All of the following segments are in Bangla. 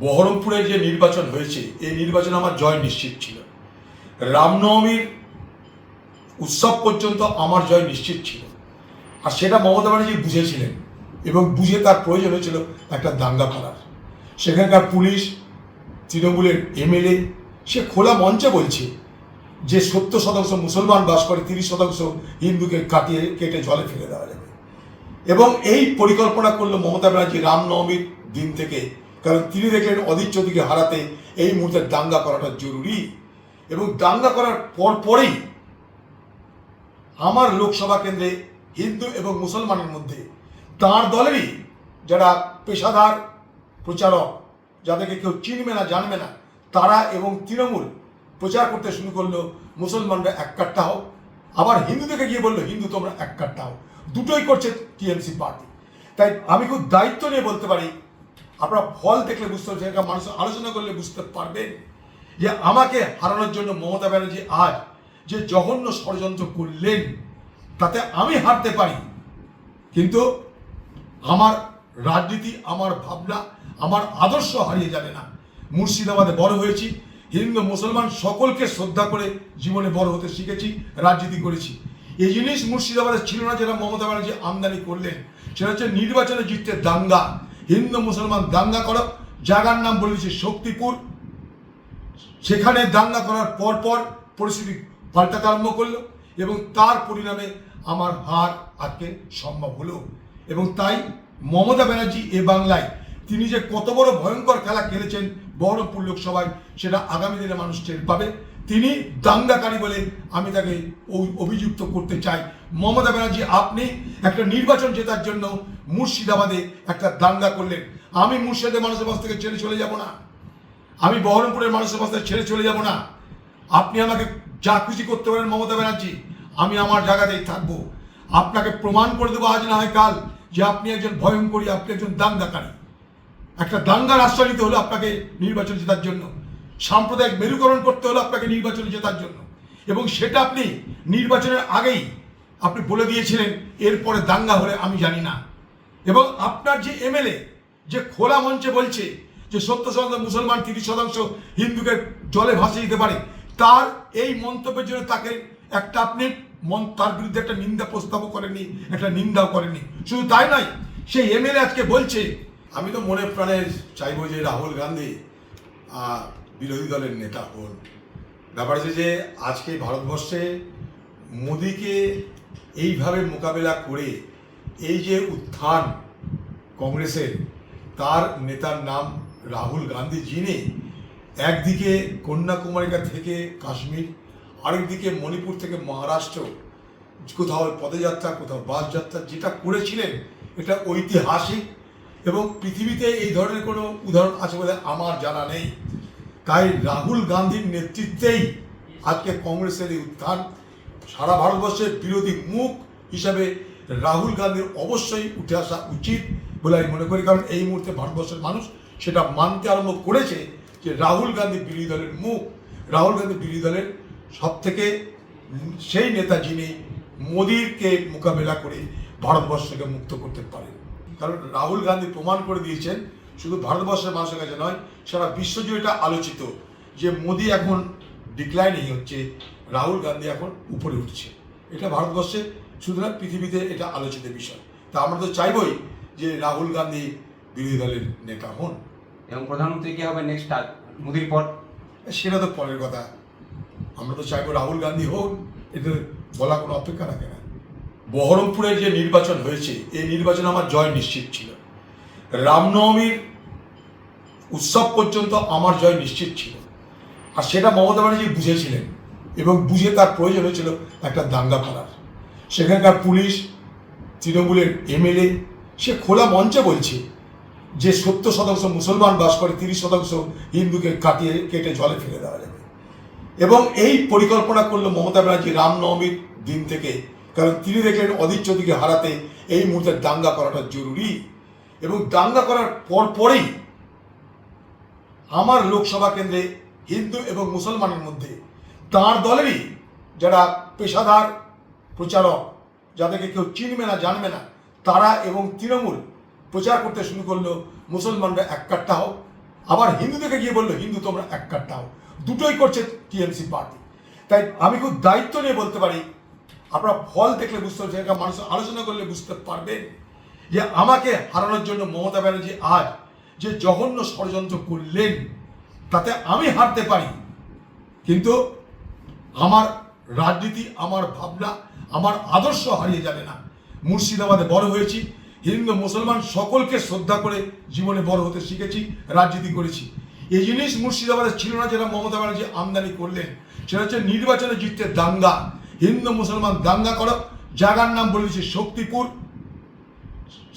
বহরমপুরে যে নির্বাচন হয়েছে এই নির্বাচনে আমার জয় নিশ্চিত ছিল। রামনবমীর উৎসব পর্যন্ত আমার জয় নিশ্চিত ছিল, আর সেটা মমতা ব্যানার্জি বুঝেছিলেন এবং বুঝে তার প্রয়োজন হয়েছিল একটা দাঙ্গা করার। সেখানকার পুলিশ, তৃণমূলের এমএলএ সে খোলা মঞ্চে বলছে যে 70% মুসলমান বাস করে, 30% হিন্দুকে কেটে জলে ফেলে দেওয়া যাবে। এবং এই পরিকল্পনা করলো মমতা ব্যানার্জি রামনবমীর দিন থেকে, কারণ তিনি দেখলেন অধীর চৌধুরীকে হারাতে এই মুহূর্তে দাঙ্গা করাটা জরুরি। এবং দাঙ্গা করার পরেই আমার লোকসভা কেন্দ্রে হিন্দু এবং মুসলমানের মধ্যে তাঁর দলেরই যারা পেশাদার প্রচারক, যাদেরকে কেউ চিনবে না জানবে না, তারা এবং তৃণমূল প্রচার করতে শুরু করলো মুসলমানরা এক কাট্টা হোক, আবার হিন্দুদেরকে গিয়ে বললো হিন্দু তোমরা এক কাট্টা হোক। দুটোই করছে টিএমসি পার্টি। তাই আমি খুব দায়িত্ব নিয়ে বলতে পারি, আপনারা ফল দেখলে বুঝতে পারছেন, মানুষ আলোচনা করলে বুঝতে পারবেন যে আমাকে হারানোর জন্য মমতা ব্যানার্জি আজ যে জঘন্য ষড়যন্ত্র করলেন তাতে আমি হারতে পারি, কিন্তু আমার রাজনীতি, আমার ভাবনা, আমার আদর্শ হারিয়ে যাবে না। মুর্শিদাবাদে বড় হয়েছি, হিন্দু মুসলমান সকলকে শ্রদ্ধা করে জীবনে বড় হতে শিখেছি, রাজনীতি করেছি। এই জিনিস মুর্শিদাবাদে ছিল না যেটা মমতা ব্যানার্জি আমদানি করলেন, সেটা হচ্ছে নির্বাচনে জিততে দাঙ্গা, হিন্দু মুসলমান দাঙ্গা করো। জায়গার নাম বলেছি শক্তিপুর, সেখানে দাঙ্গা করার পর পরিস্থিতি পাল্টাতে আরম্ভ করলো এবং তার পরিণামে আমার হার আজকে সম্ভব হলো। এবং তাই মমতা ব্যানার্জি এ বাংলায় তিনি যে কত বড় ভয়ঙ্কর খেলা খেলেছেন বহরমপুর লোকসভায়, সেটা আগামী দিনে মানুষ টের পাবে। তিনি দাঙ্গাকারী বলে আমি তাকে অভিযুক্ত করতে চাই। মমতা ব্যানার্জি, আপনি একটা নির্বাচন জেতার জন্য মুর্শিদাবাদে একটা দাঙ্গা করলেন। আমি মুর্শিদাবাদের মানুষের কাছ থেকে ছেড়ে চলে যাব না, আমি বহরমপুরের মানুষের কাছ থেকে ছেড়ে চলে যাব না। আপনি আমাকে যা খুশি করতে পারেন মমতা ব্যানার্জি, আমি আমার জায়গাতেই থাকবো। আপনাকে প্রমাণ করে দেবো আজ না হয় কাল যে আপনি একজন ভয়ঙ্করী, আপনি একজন দাঙ্গাকারী। একটা দাঙ্গার আশ্রয় নিতে হলো আপনাকে নির্বাচন জেতার জন্য, সাম্প্রদায়িক মেরুকরণ করতে হলো আপনাকে নির্বাচন জেতার জন্য, এবং সেটা আপনি নির্বাচনের আগেই আপনি বলে দিয়েছিলেন এরপরে দাঙ্গা হলে আমি জানি না। এবং আপনার যে এমএলএ যে খোলা মঞ্চে বলছে যে 70% মুসলমান, 30% হিন্দুকে জলে ভাসিয়ে দিতে পারে, তার এই মন্তব্যের জন্য তাকে একটা আপনি তার বিরুদ্ধে একটা নিন্দা প্রস্তাবও করেননি, একটা নিন্দাও করেননি। শুধু তাই নয়, সেই এমএলএ আজকে বলছে, আমি তো মনে প্রাণে চাইবো যে রাহুল গান্ধী বিরোধী দলের নেতা হন। ব্যাপার হচ্ছে যে আজকে ভারতবর্ষে মোদিকে এইভাবে মোকাবেলা করে এই যে উত্থান কংগ্রেসের, তার নেতার নাম রাহুল গান্ধী, যিনি একদিকে কন্যাকুমারিকা থেকে কাশ্মীর, আরেকদিকে মণিপুর থেকে মহারাষ্ট্র, কোথাও পদযাত্রা কোথাও বাস যাত্রা যেটা করেছিলেন, এটা ঐতিহাসিক এবং পৃথিবীতে এই ধরনের কোনো উদাহরণ আছে বলে আমার জানা নেই। তাই রাহুল গান্ধীর নেতৃত্বেই আজকে কংগ্রেসের এই উত্থান। সারা ভারতবর্ষের বিরোধী মুখ হিসাবে রাহুল গান্ধীর অবশ্যই উঠে আসা উচিত বলে আমি মনে করি, কারণ এই মুহূর্তে ভারতবর্ষের মানুষ সেটা মানতে আরম্ভ করেছে যে রাহুল গান্ধী বিরোধী দলের মুখ, রাহুল গান্ধী বিরোধী দলের সব থেকে সেই নেতা যিনি মোদিকে মোকাবেলা করে ভারতবর্ষকে মুক্ত করতে পারেন। কারণ রাহুল গান্ধী প্রমাণ করে দিয়েছেন, শুধু ভারতবর্ষের মানুষের কাছে নয়, সারা বিশ্বজুড়ে এটা আলোচিত যে মোদি এখন ডিক্লাইনিং হচ্ছে, রাহুল গান্ধী এখন উপরে উঠছে। এটা ভারতবর্ষে শুধু না, পৃথিবীতে এটা আলোচিত বিষয়। তা আমরা তো চাইবই যে রাহুল গান্ধী বিরোধী দলের নেতা হন। এবং প্রধানমন্ত্রী কি হবে নেক্সট মোদির পর, সেটা তো পরের কথা। আমরা তো চাইবো রাহুল গান্ধী হোক, এটা বলা কোনো অপেক্ষা রাখে না। বহরমপুরে যে নির্বাচন হয়েছে এই নির্বাচনে আমার জয় নিশ্চিত ছিল। রামনবমীর উৎসব পর্যন্ত আমার জয় নিশ্চিত ছিল, আর সেটা মমতা ব্যানার্জি বুঝেছিলেন এবং বুঝে তার প্রয়োজন হয়েছিল একটা দাঙ্গা করার। সেখানকার পুলিশ, তৃণমূলের এমএলএ সে খোলা মঞ্চে বলছে যে 70% মুসলমান বাস করে, 30% হিন্দুকে কেটে জলে ফেলে দেওয়া যাবে। এবং এই পরিকল্পনা করলো মমতা ব্যানার্জি রামনবমীর দিন থেকে, কারণ তিনি দেখলেন অধীর চৌধুরীকে হারাতে এই মুহূর্তে দাঙ্গা করাটা জরুরি। এবং দাঙ্গা করার পরেই আমার লোকসভা কেন্দ্রে হিন্দু এবং মুসলমানের মধ্যে তাঁর দলেরই যারা পেশাদার প্রচারক, যাদেরকে কেউ চিনবে না জানবে না, তারা এবং তৃণমূল প্রচার করতে শুরু করলো মুসলমানরা এক কাট্টা হোক, আবার হিন্দুদেরকে গিয়ে বললো হিন্দু তোমরা এক কাটটাও, দুটোই করছে টিএমসি পার্টি। তাই আমি খুব দায়িত্ব নিয়ে বলতে পারি, আপনারা ফল দেখলে বুঝতে পারছেন, একটা মানুষ আলোচনা করলে বুঝতে পারবেন যে আমাকে হারানোর জন্য মমতা ব্যানার্জি আজ যে জঘন্য ষড়যন্ত্র করলেন তাতে আমি হারতে পারি, কিন্তু আমার রাজনীতি, আমার ভাবনা, আমার আদর্শ হারিয়ে যাবে না। মুর্শিদাবাদে বড় হয়েছি, হিন্দু মুসলমান সকলকে শ্রদ্ধা করে জীবনে বড় হতে শিখেছি, রাজনীতি করেছি। এই জিনিস মুর্শিদাবাদে ছিল না যেটা মমতা ব্যানার্জি আমদানি করলেন, সেটা হচ্ছে নির্বাচনে জিততে দাঙ্গা, হিন্দু মুসলমান দাঙ্গা করো, জায়গার নাম বলে দিচ্ছে শক্তিপুর।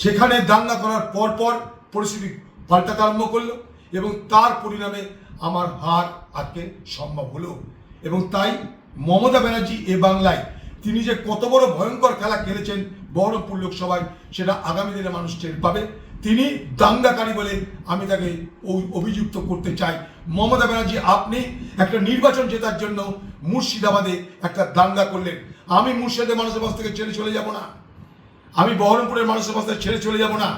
সেখানে দাঙ্গা করার পর পর পরিস্থিতি পাল্টাতে আরম্ভ করলো এবং তার পরিণামে আমার হার আজকে সম্ভব হলো। এবং তাই মমতা ব্যানার্জি এ বাংলায় তিনি যে কত বড় ভয়ঙ্কর খেলা খেলেছেন বহরমপুর লোকসভায়, সেটা আগামী দিনে মানুষ টের পাবে। তিনি দাঙ্গাকারী বলে আমি তাকে অভিযুক্ত করতে চাই। মমতা ব্যানার্জি, আপনি একটা নির্বাচন জেতার জন্য মুর্শিদাবাদে একটা দাঙ্গা করলেন। আমি মুর্শিদাবাদের মানুষের কাছ থেকে ছেড়ে চলে যাব না, আমি বহরমপুরের মানুষের কাছ থেকে ছেড়ে চলে যাব না।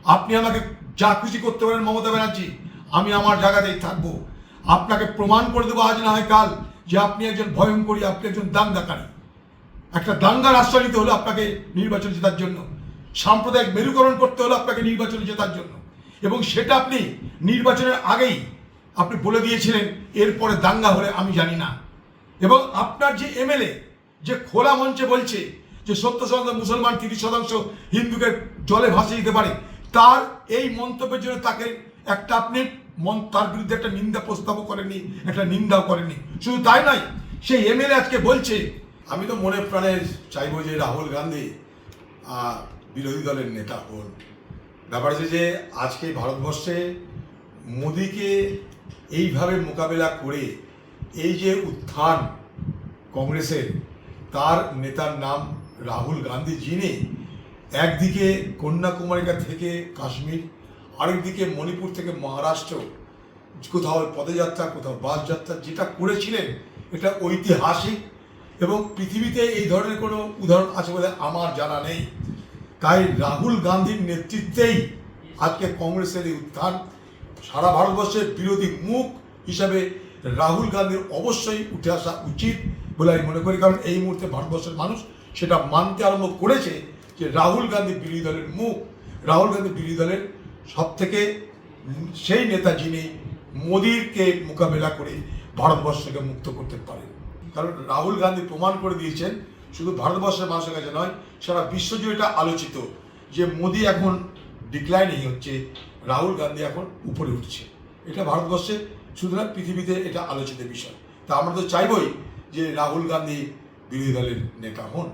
আপনি আমাকে যা খুশি করতে পারেন মমতা ব্যানার্জি, আমি আমার জায়গাতেই থাকবো। আপনাকে প্রমাণ করে দেবো আজ না হয় কাল যে আপনি একজন ভয়ঙ্করী, আপনি একজন দাঙ্গাকারী। একটা দাঙ্গার আশ্রয় নিতে হলো আপনাকে নির্বাচন জেতার জন্য, সাম্প্রদায়িক মেরুকরণ করতে হলো আপনাকে নির্বাচনে জেতার জন্য, এবং সেটা আপনি নির্বাচনের আগেই আপনি বলে দিয়েছিলেন এরপরে দাঙ্গা হলে আমি জানি না। এবং আপনার যে এমএলএ যে খোলা মঞ্চে বলছে যে 70% মুসলমান, 30% হিন্দুকে জলে ভাসিয়ে দিতে পারে, তার এই মন্তব্যের জন্য তাকে একটা আপনি তার বিরুদ্ধে একটা নিন্দা প্রস্তাবও করেননি, একটা নিন্দাও করেননি। শুধু তাই নয়, সেই এমএলএ আজকে বলছে, আমি তো মনে প্রাণে চাইবো যে রাহুল গান্ধী বিরোধী দলের নেতা হন। ব্যাপার হচ্ছে যে আজকে ভারতবর্ষে মোদিকে এইভাবে মোকাবেলা করে এই যে উত্থান কংগ্রেসের, তার নেতার নাম রাহুল গান্ধী, যিনি একদিকে কন্যাকুমারিকা থেকে কাশ্মীর, আরেকদিকে মণিপুর থেকে মহারাষ্ট্র, কোথাও পদযাত্রা, কোথাও বাস যাত্রা যেটা করেছিলেন, এটা ঐতিহাসিক এবং পৃথিবীতে এই ধরনের কোনো উদাহরণ আছে বলে আমার জানা নেই। তাই রাহুল গান্ধীর নেতৃত্বেই আজকে কংগ্রেসের এই উত্থান। সারা ভারতবর্ষের বিরোধী মুখ হিসাবে রাহুল গান্ধীর অবশ্যই উঠে আসা উচিত বলে আমি মনে করি, কারণ এই মুহূর্তে ভারতবর্ষের মানুষ সেটা মানতে আরম্ভ করেছে যে রাহুল গান্ধী বিরোধী দলের মুখ, রাহুল গান্ধী বিরোধী দলের সব থেকে সেই নেতা যিনি মোদিকে মোকাবেলা করে ভারতবর্ষকে মুক্ত করতে পারেন। কারণ রাহুল গান্ধী প্রমাণ করে দিয়েছেন, শুধু ভারতবর্ষের মানুষের কাছে নয়, সারা বিশ্বজুড়ে এটা আলোচিত যে মোদি এখন ডিক্লাইনিং হচ্ছে, রাহুল গান্ধী এখন উপরে উঠছে। এটা ভারতবর্ষে শুধু না, পৃথিবীতে এটা আলোচিত বিষয়। তা আমরা তো চাইবই যে রাহুল গান্ধী বিরোধী দলের নেতা হন।